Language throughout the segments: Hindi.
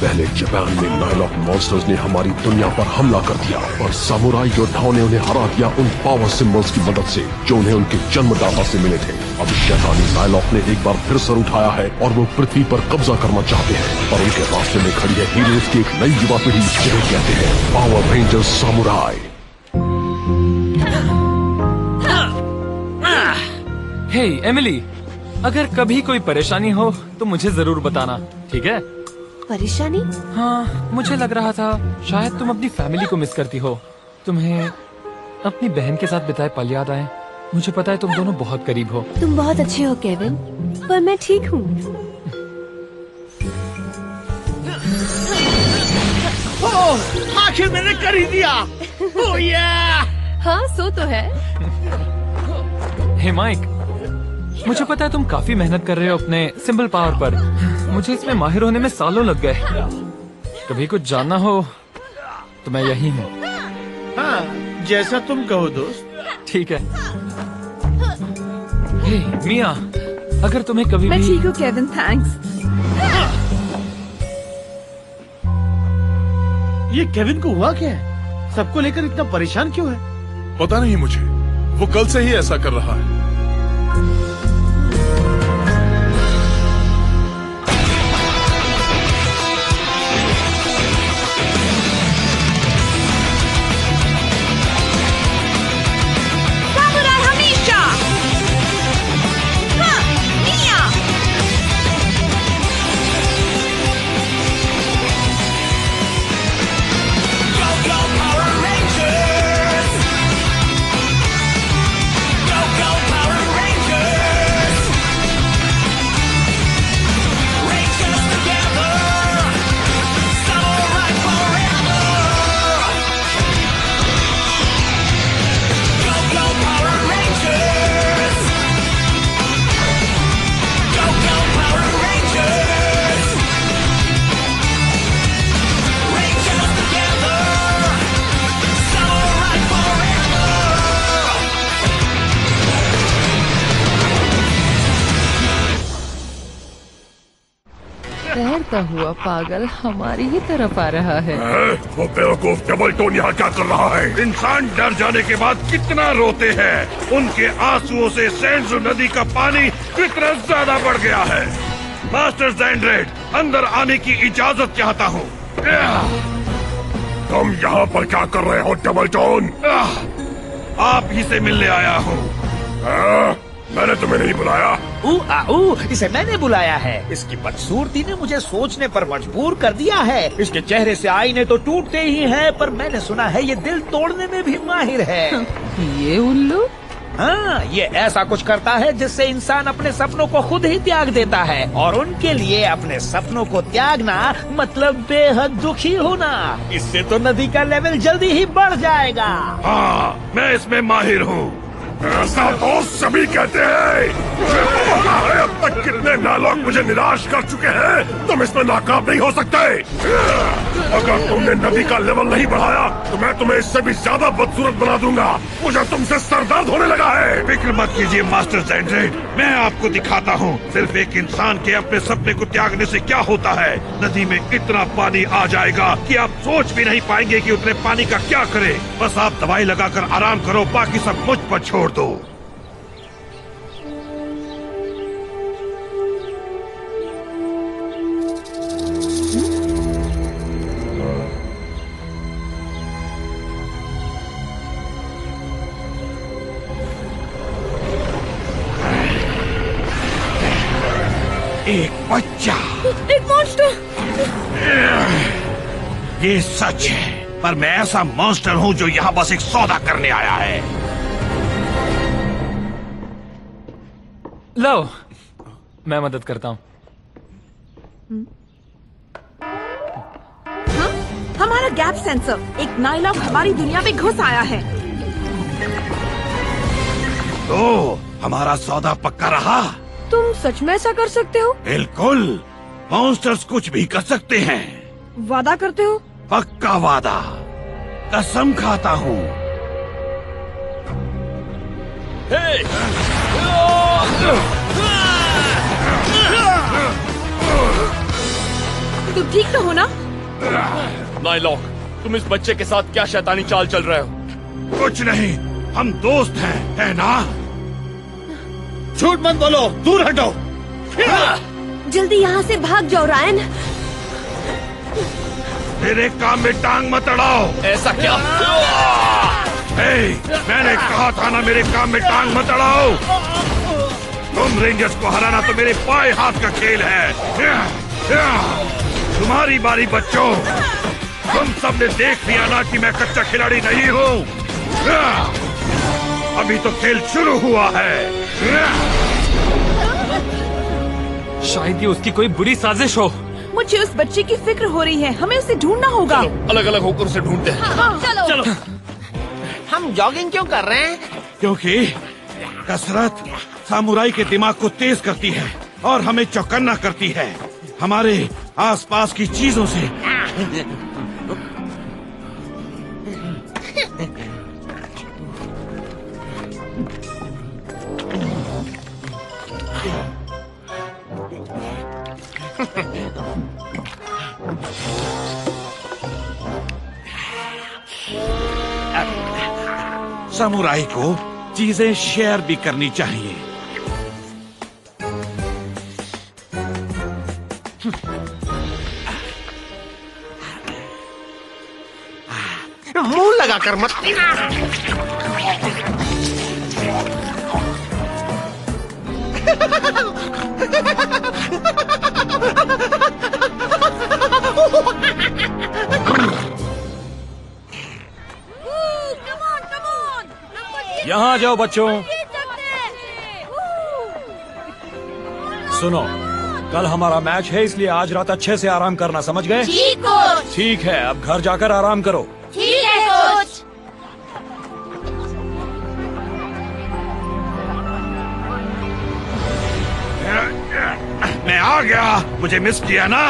पहले जापान में नाइलॉक मॉन्स्टर्स ने हमारी दुनिया पर हमला कर दिया और सामुराई योद्धाओं ने उन्हें हरा दिया उन पावर सिंबल्स की मदद से जो उन्हें उनके जन्मदाता से मिले थे। अब शैतानी नाइलॉक ने एक बार फिर सर उठाया है और वो पृथ्वी पर कब्जा करना चाहते हैं, पर उनके रास्ते में खड़ी है हीरोज की एक नई युवा पीढ़ी जिन्हें कहते हैं पावर रेंजर्स सामुराई। हे एमिली, अगर कभी कोई परेशानी हो तो मुझे जरूर बताना, ठीक है? परेशानी? हाँ, मुझे लग रहा था शायद तुम अपनी फैमिली को मिस करती हो। तुम्हें अपनी बहन के साथ बिताए पल याद आए। मुझे पता है तुम दोनों बहुत करीब हो। तुम बहुत अच्छे हो केविन, पर मैं ठीक हूँ। आखिर मैंने कर ही दिया। ओह या! हाँ, सो तो है। हे माइक, मुझे पता है तुम काफी मेहनत कर रहे हो अपने सिंबल पावर पर। मुझे इसमें माहिर होने में सालों लग गए। कभी कुछ जानना हो तो मैं यही हूँ। हाँ, जैसा तुम कहो दोस्त। ठीक है। हे मिया, अगर तुम्हें कभी मैं भी... ठीक हूँ केविन, थैंक्स। ये केविन को हुआ क्या है? सबको लेकर इतना परेशान क्यों है? पता नहीं मुझे, वो कल से ही ऐसा कर रहा है। तैरता हुआ पागल हमारी ही तरफ आ रहा है। वो बेवकूफ डबलटोन यहाँ क्या कर रहा है? इंसान डर जाने के बाद कितना रोते हैं। उनके आंसुओं से सेंड्रो नदी का पानी कितना ज्यादा बढ़ गया है। मास्टर ज़ैंड्रेड, अंदर आने की इजाजत चाहता हूँ। तुम यहाँ पर क्या कर रहे हो डबलटोन? आप ही से मिलने आया हूँ। मैंने तुम्हें नहीं बुलाया। इसे मैंने बुलाया है। इसकी बदसूरती ने मुझे सोचने पर मजबूर कर दिया है। इसके चेहरे से आईने तो टूटते ही हैं, पर मैंने सुना है ये दिल तोड़ने में भी माहिर है। ये उल्लू? हाँ, ये ऐसा कुछ करता है जिससे इंसान अपने सपनों को खुद ही त्याग देता है, और उनके लिए अपने सपनों को त्यागना मतलब बेहद दुखी होना। इससे तो नदी का लेवल जल्दी ही बढ़ जाएगा। हाँ, मैं इसमें माहिर हूँ। ऐसा तो सभी कहते हैं। अब तक कितने नालोक मुझे निराश कर चुके हैं, तुम इसमें नाकाम नहीं हो सकते। अगर तुमने नदी का लेवल नहीं बढ़ाया तो मैं तुम्हें इससे भी ज्यादा बदसूरत बना दूंगा। मुझे तुमसे सरदर्द होने लगा है। फिक्र मत कीजिए मास्टर ज़ैंड्रेड, मैं आपको दिखाता हूँ सिर्फ एक इंसान के अपने सपने को त्यागने से क्या होता है। नदी में इतना पानी आ जाएगा कि आप सोच भी नहीं पाएंगे कि उतने पानी का क्या करे। बस आप दवाई लगाकर आराम करो, बाकी सब मुझ पर छोड़ दो। एक बच्चा, एक मॉन्स्टर। ये सच है, पर मैं ऐसा मॉन्स्टर हूँ जो यहाँ बस एक सौदा करने आया है। लो, मैं मदद करता हूँ। हाँ? हमारा गैप सेंसर, एक नाइलॉक हमारी दुनिया में घुस आया है। तो हमारा सौदा पक्का रहा? तुम सच में ऐसा कर सकते हो? बिल्कुल, मॉन्स्टर्स कुछ भी कर सकते हैं। वादा करते हो? पक्का वादा, कसम खाता हूँ। ठीक तो हो ना? नायलॉक, तुम इस बच्चे के साथ क्या शैतानी चाल चल रहे हो? कुछ नहीं, हम दोस्त हैं, है ना? झूठ मत बोलो, दूर हटो। जल्दी यहाँ से भाग जाओ रायन। मेरे काम में टांग मत अड़ाओ। ऐसा क्या? मैंने कहा था ना, मेरे काम में टांग मत अड़ाओ। तुम रेंजर्स को हराना तो मेरे पाए हाथ का खेल है। तुम्हारी बारी बच्चों, तुम सबने देख लिया ना कि मैं कच्चा खिलाड़ी नहीं हूँ। अभी तो खेल शुरू हुआ है। शायद ये उसकी कोई बुरी साजिश हो। मुझे उस बच्चे की फिक्र हो रही है, हमें उसे ढूंढना होगा। अलग अलग होकर उसे ढूंढते हैं। चलो। हम जॉगिंग क्यों कर रहे हैं? क्योंकि कसरत सामुराई के दिमाग को तेज करती है और हमें चौकन्ना करती है हमारे आसपास की चीजों से। समुराई को चीजें शेयर भी करनी चाहिए। मुंह लगाकर मत। यहाँ जाओ बच्चों। सुनो, कल हमारा मैच है, इसलिए आज रात अच्छे से आराम करना, समझ गए? ठीक है, अब घर जाकर आराम करो। ठीक है कोच। मैं आ गया, मुझे मिस किया ना?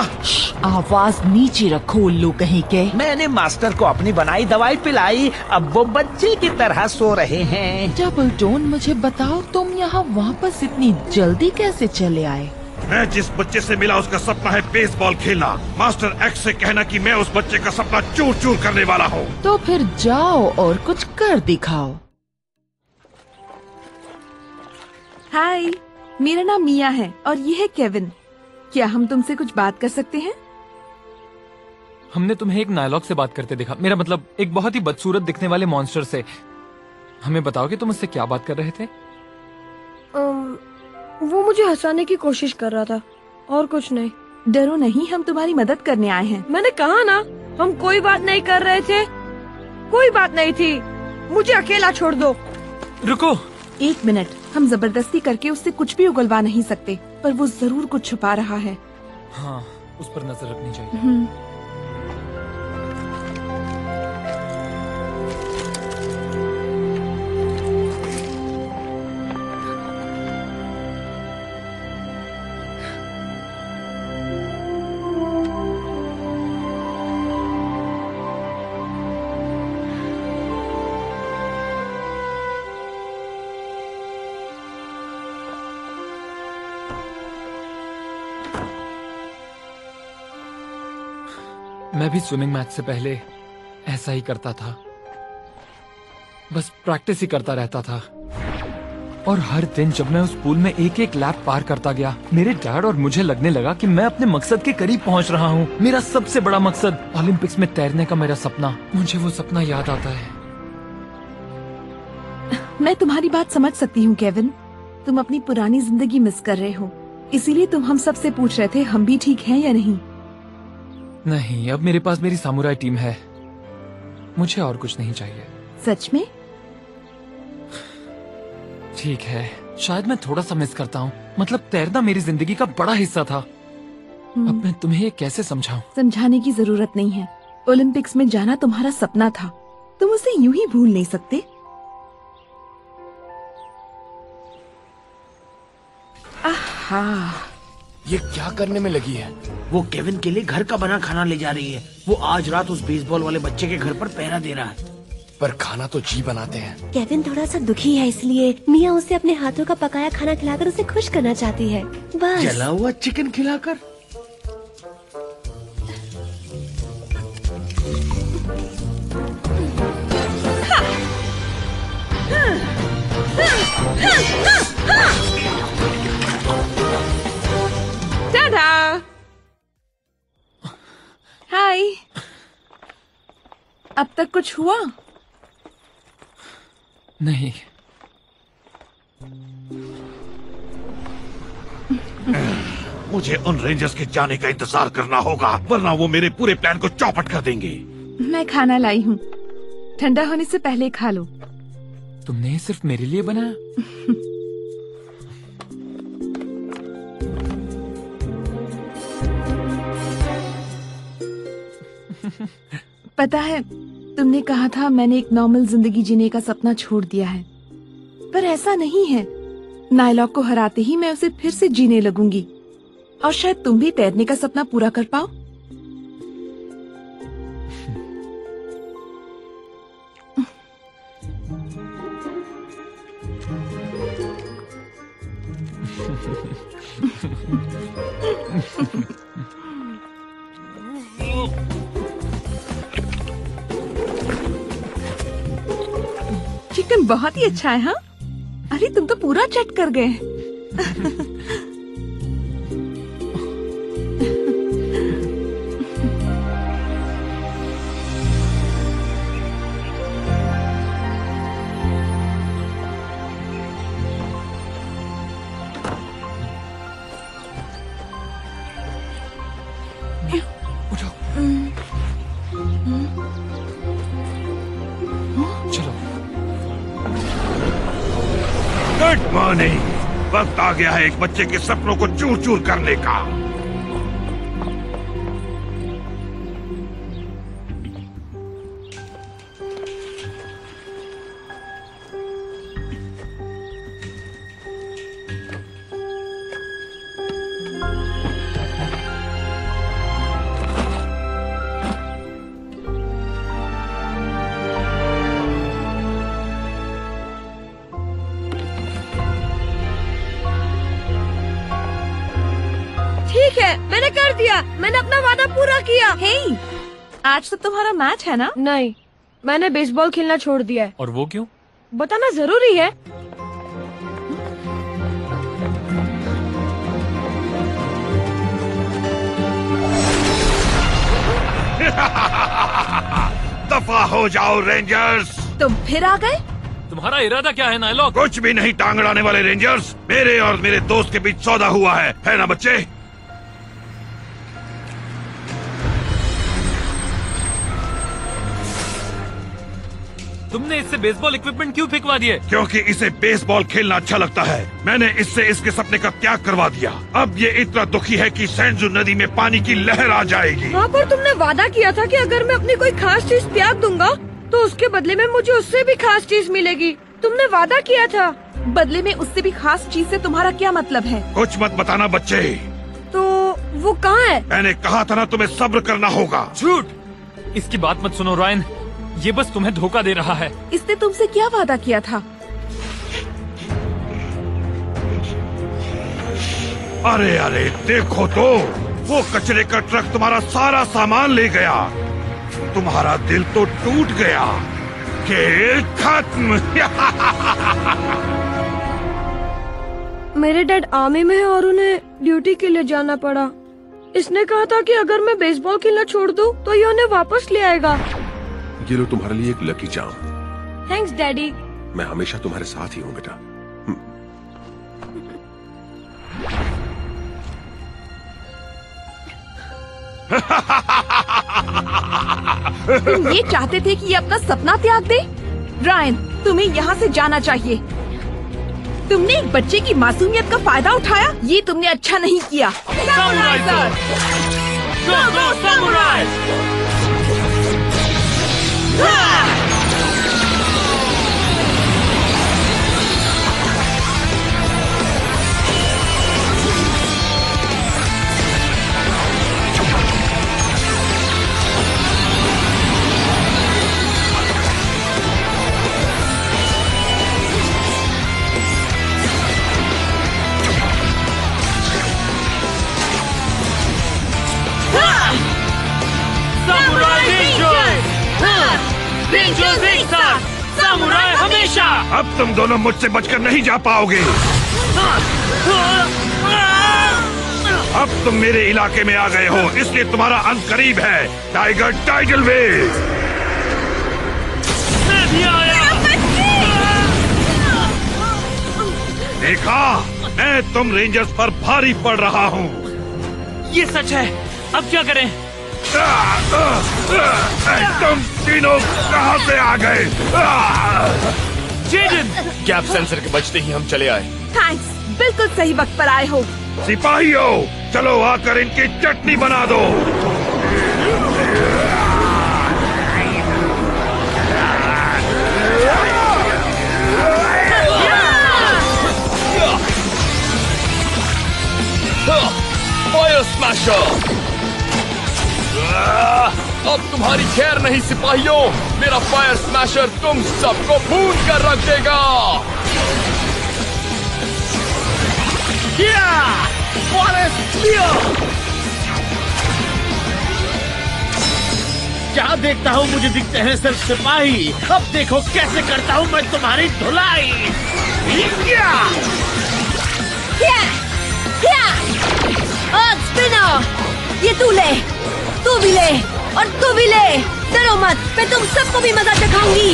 आवाज नीचे रखो उल्लू कहीं के। मैंने मास्टर को अपनी बनाई दवाई पिलाई, अब वो बच्चे की तरह सो रहे हैं। डबल टोन, मुझे बताओ तुम यहाँ वापस इतनी जल्दी कैसे चले आए? मैं जिस बच्चे से मिला उसका सपना है बेसबॉल खेलना। मास्टर एक्स से कहना कि मैं उस बच्चे का सपना चूर चूर करने वाला हूँ। तो फिर जाओ और कुछ कर दिखाओ। हाय, मेरा नाम मिया है और ये है केविन। क्या हम तुमसे कुछ बात कर सकते हैं? हमने तुम्हें एक नायलॉक से बात करते देखा, मेरा मतलब एक बहुत ही बदसूरत दिखने वाले मॉन्स्टर से। हमें बताओ कि तुम उससे क्या बात कर रहे थे? वो मुझे हंसाने की कोशिश कर रहा था और कुछ नहीं। डरो नहीं, हम तुम्हारी मदद करने आए हैं। मैंने कहा ना, हम कोई बात नहीं कर रहे थे। कोई बात नहीं थी, मुझे अकेला छोड़ दो। रुको, एक मिनट, हम जबरदस्ती करके उससे कुछ भी उगलवा नहीं सकते, पर वो जरूर कुछ छुपा रहा है। हाँ, उस पर नजर रखनी चाहिए। मैं भी स्विमिंग मैच से पहले ऐसा ही करता था, बस प्रैक्टिस ही करता रहता था। और हर दिन जब मैं उस पूल में एक एक लैप पार करता गया, मेरे डैड और मुझे लगने लगा कि मैं अपने मकसद के करीब पहुंच रहा हूँ। मेरा सबसे बड़ा मकसद, ओलंपिक्स में तैरने का मेरा सपना। मुझे वो सपना याद आता है। मैं तुम्हारी बात समझ सकती हूँ केविन, तुम अपनी पुरानी जिंदगी मिस कर रहे हो, इसीलिए तुम हम सब से पूछ रहे थे हम भी ठीक हैं या नहीं। नहीं, अब मेरे पास मेरी सामुराई टीम है, मुझे और कुछ नहीं चाहिए। सच में? ठीक है, शायद मैं थोड़ा सा मिस करता हूँ, मतलब तैरना मेरी जिंदगी का बड़ा हिस्सा था। अब मैं तुम्हें ये कैसे समझाऊं? समझाने की जरूरत नहीं है, ओलंपिक्स में जाना तुम्हारा सपना था, तुम उसे यूं ही भूल नहीं सकते। आहा, ये क्या करने में लगी है? वो केविन के लिए घर का बना खाना ले जा रही है। वो आज रात उस बेसबॉल वाले बच्चे के घर पर पहरा दे रहा है। पर खाना तो जी बनाते हैं। केविन थोड़ा सा दुखी है, इसलिए मिया उसे अपने हाथों का पकाया खाना खिलाकर उसे खुश करना चाहती है। बस जला हुआ चिकन खिलाकर। टाटा। हाय। अब तक कुछ हुआ? नहीं। मुझे उन रेंजर्स के जाने का इंतजार करना होगा, वरना वो मेरे पूरे प्लान को चौपट कर देंगे। मैं खाना लाई हूँ, ठंडा होने से पहले खा लो। तुमने सिर्फ मेरे लिए बनाया? पता है, तुमने कहा था मैंने एक नॉर्मल जिंदगी जीने का सपना छोड़ दिया है, पर ऐसा नहीं है। नायलॉक को हराते ही मैं उसे फिर से जीने लगूंगी, और शायद तुम भी तैरने का सपना पूरा कर पाओ। चिकन बहुत ही अच्छा है। हाँ, अरे तुम तो पूरा चट कर गए। Good morning. वक्त आ गया है एक बच्चे के सपनों को चूर चूर करने का। ठीक है, मैंने कर दिया। मैंने अपना वादा पूरा किया। हे, आज तो तुम्हारा मैच है ना? नहीं, मैंने बेसबॉल खेलना छोड़ दिया है। और वो क्यों? बताना जरूरी है। दफा हो जाओ रेंजर्स। तुम फिर आ गए? तुम्हारा इरादा क्या है नायलॉक? कुछ भी नहीं टांग अड़ाने वाले रेंजर्स। मेरे और मेरे दोस्त के बीच सौदा हुआ है ना बच्चे? तुमने इससे बेसबॉल इक्विपमेंट क्यों फेंकवा दिए? क्योंकि इसे बेसबॉल खेलना अच्छा लगता है। मैंने इससे इसके सपने का त्याग करवा दिया। अब ये इतना दुखी है कि सैंजू नदी में पानी की लहर आ जाएगी। हाँ, पर तुमने वादा किया था कि अगर मैं अपनी कोई खास चीज त्याग दूंगा तो उसके बदले में मुझे उससे भी खास चीज मिलेगी। तुमने वादा किया था। बदले में उससे भी खास चीज से तुम्हारा क्या मतलब है? कुछ मत बताना बच्चे। तो वो कहाँ है? मैंने कहा था ना, तुम्हें सब्र करना होगा। झूठ! इसकी बात मत सुनो रायन, ये बस तुम्हें धोखा दे रहा है। इसने तुमसे क्या वादा किया था? अरे अरे देखो तो, वो कचरे का ट्रक तुम्हारा सारा सामान ले गया। तुम्हारा दिल तो टूट गया। खेल खत्म। मेरे डैड आर्मी में है और उन्हें ड्यूटी के लिए जाना पड़ा। इसने कहा था कि अगर मैं बेसबॉल खेलना छोड़ दूं तो ये उन्हें वापस ले आएगा। ये लो तुम्हारे लिए एक लकी चार्म। Thanks daddy. मैं हमेशा तुम्हारे साथ ही हूँ बेटा। तुम ये चाहते थे कि ये अपना सपना त्याग दे? रायन, तुम्हें यहाँ से जाना चाहिए। तुमने एक बच्चे की मासूमियत का फायदा उठाया, ये तुमने अच्छा नहीं किया। Samurai sir! Go go samurai! Rangers एक साथ! सामुराई हमेशा। अब तुम दोनों मुझसे बचकर नहीं जा पाओगे। अब तुम मेरे इलाके में आ गए हो, इसलिए तुम्हारा अंत करीब है। Tiger tidal wave. मैं भी आया। देखा, मैं तुम रेंजर्स पर भारी पड़ रहा हूँ। ये सच है। अब क्या करें? तुम तीनों कहाँ से आ गए? जेडन, गैप सेंसर के बचते ही हम चले आए। थैंक्स, बिल्कुल सही वक्त पर आए हो। सिपाहियों, चलो आकर इनकी चटनी बना दो। Fire smasher. अब तुम्हारी खैर नहीं सिपाहियों, मेरा फायर स्मैशर तुम सबको भून कर रख देगा। क्या देखता हूँ, मुझे दिखते हैं सिर्फ सिपाही। अब देखो कैसे करता हूँ मैं तुम्हारी धुलाई। ये तू ले, तू भी ले और तू भी ले। डरो मत, मैं तुम सबको भी मजा दिखाऊंगी।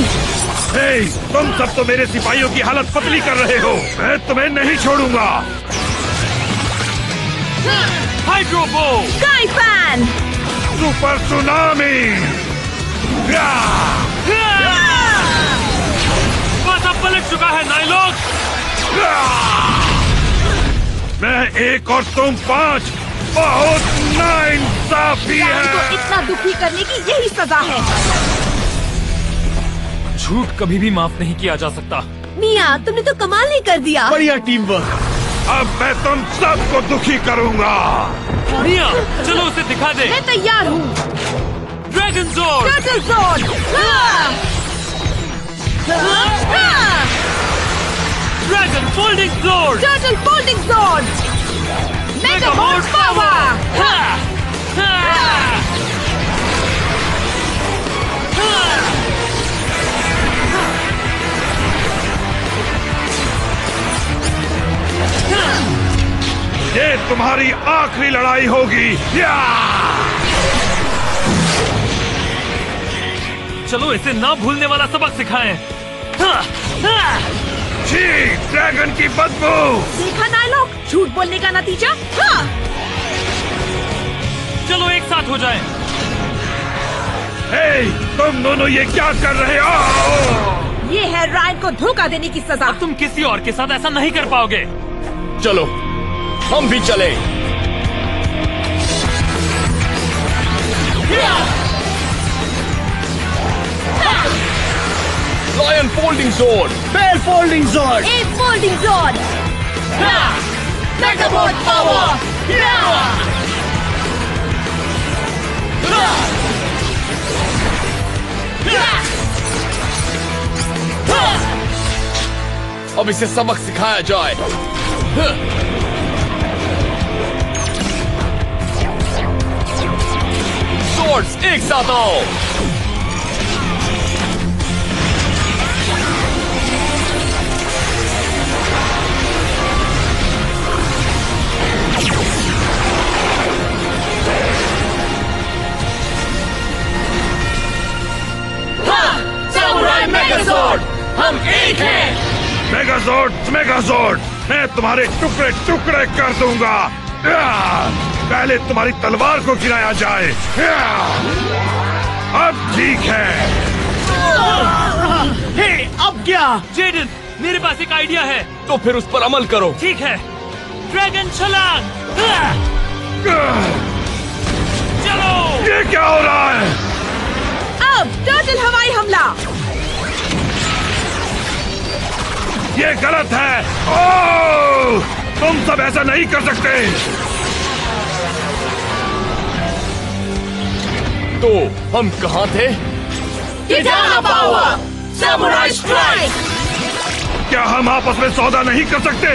हे, तुम सब तो मेरे सिपाहियों की हालत पतली कर रहे हो। मैं तुम्हें नहीं छोड़ूंगा। हाइड्रोबो, स्काई फैन, सुपर सुनामी। बस अब पलट चुका है नाइलॉक। मैं एक और तुम 5। बहुत नाइंसाफी है। इतना दुखी करने की यही सजा है। झूठ कभी भी माफ नहीं किया जा सकता। मिया, तुमने तो कमाल ही कर दिया। बढ़िया टीम वर्क। अब मैं तुम सबको दुखी करूंगा। मिया, चलो उसे दिखा दे। मैं तैयार हूँ। Dragon zord, turtle zord, dragon folding zord, turtle folding zord, megazord power. ये तुम्हारी आखिरी लड़ाई होगी। चलो इसे ना भूलने वाला सबक सिखाएं। छी, ड्रैगन की बदबू। देखा नाइलॉक, झूठ बोलने का नतीजा। चलो एक साथ हो जाएं। हे, तुम दोनों ये क्या कर रहे हो? ये है रायन को धोखा देने की सजा। अब तुम किसी और के साथ ऐसा नहीं कर पाओगे। चलो हम भी चले। लायन फोल्डिंग ज़ोर्ड, बेल फोल्डिंग ज़ोर्ड, एक फोल्डिंग ज़ोर्ड, मेगामोर्ड पावर। अब इसे सबक सिखाया जाए। ज़ोर्ड्स एक साथ आओ। सामुराई मेगाज़ोर्ड, हम एक हैं। मेगाज़ोर्ड, मैं तुम्हारे टुकड़े टुकड़े कर दूंगा। पहले तुम्हारी तलवार को गिराया जाए। अब ठीक है। हे, अब क्या? जेडन, मेरे पास एक आइडिया है। तो फिर उस पर अमल करो। ठीक है, ड्रैगन छलांग। चलो। ये क्या हो रहा है? अब टर्टल हवाई हमला। ये गलत है। ओह, तुम सब ऐसा नहीं कर सकते। तो हम कहाँ थे? किटाना पावर, सामुराई स्ट्राइक। क्या हम आपस में सौदा नहीं कर सकते?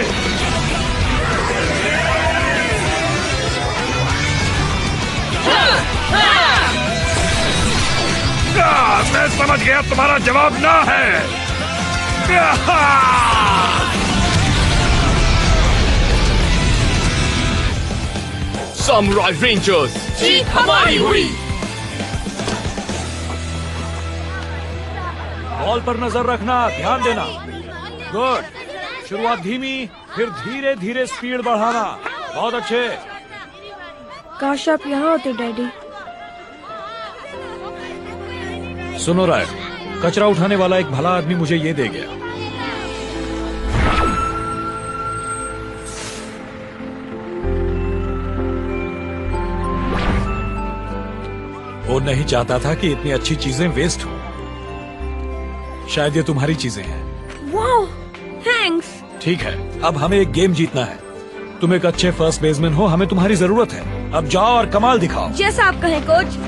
मैं समझ गया तुम्हारा जवाब ना है। सामुराई रेंजर्स, जीत हमारी हुई। बॉल पर नजर रखना, ध्यान देना। गुड। शुरुआत धीमी, फिर धीरे धीरे स्पीड बढ़ाना। बहुत अच्छे। काश आप यहाँ होते डैडी। सुनो राय, कचरा उठाने वाला एक भला आदमी मुझे ये दे गया। वो नहीं चाहता था कि इतनी अच्छी चीजें वेस्ट हो। शायद ये तुम्हारी चीजें हैं। Wow, thanks. ठीक है, अब हमें एक गेम जीतना है। तुम एक अच्छे फर्स्ट बेसमैन हो, हमें तुम्हारी जरूरत है। अब जाओ और कमाल दिखाओ। जैसा आप कहें कोच।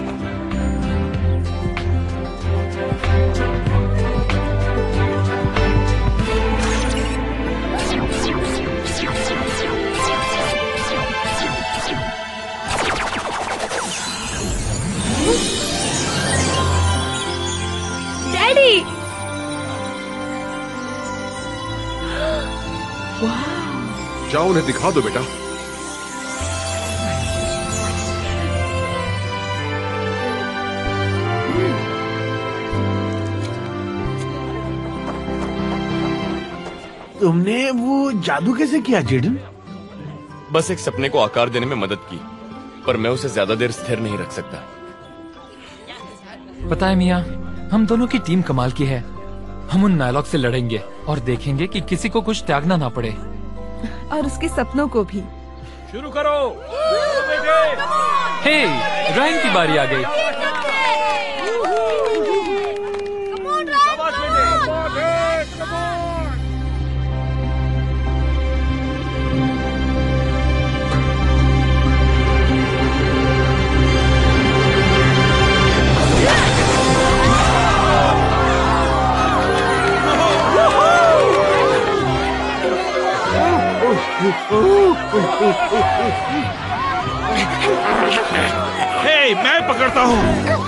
डैडी। जाओ उन्हें दिखा दो बेटा। तुमने वो जादू कैसे किया जेडन? बस एक सपने को आकार देने में मदद की, पर मैं उसे ज्यादा देर स्थिर नहीं रख सकता। पता है मियाँ, हम दोनों की टीम कमाल की है। हम उन नायलॉक से लड़ेंगे और देखेंगे कि किसी को कुछ त्यागना ना पड़े। और उसके सपनों को भी। शुरू करो। हे, रायन की बारी आ गई। हे, मैं पकड़ता हूँ।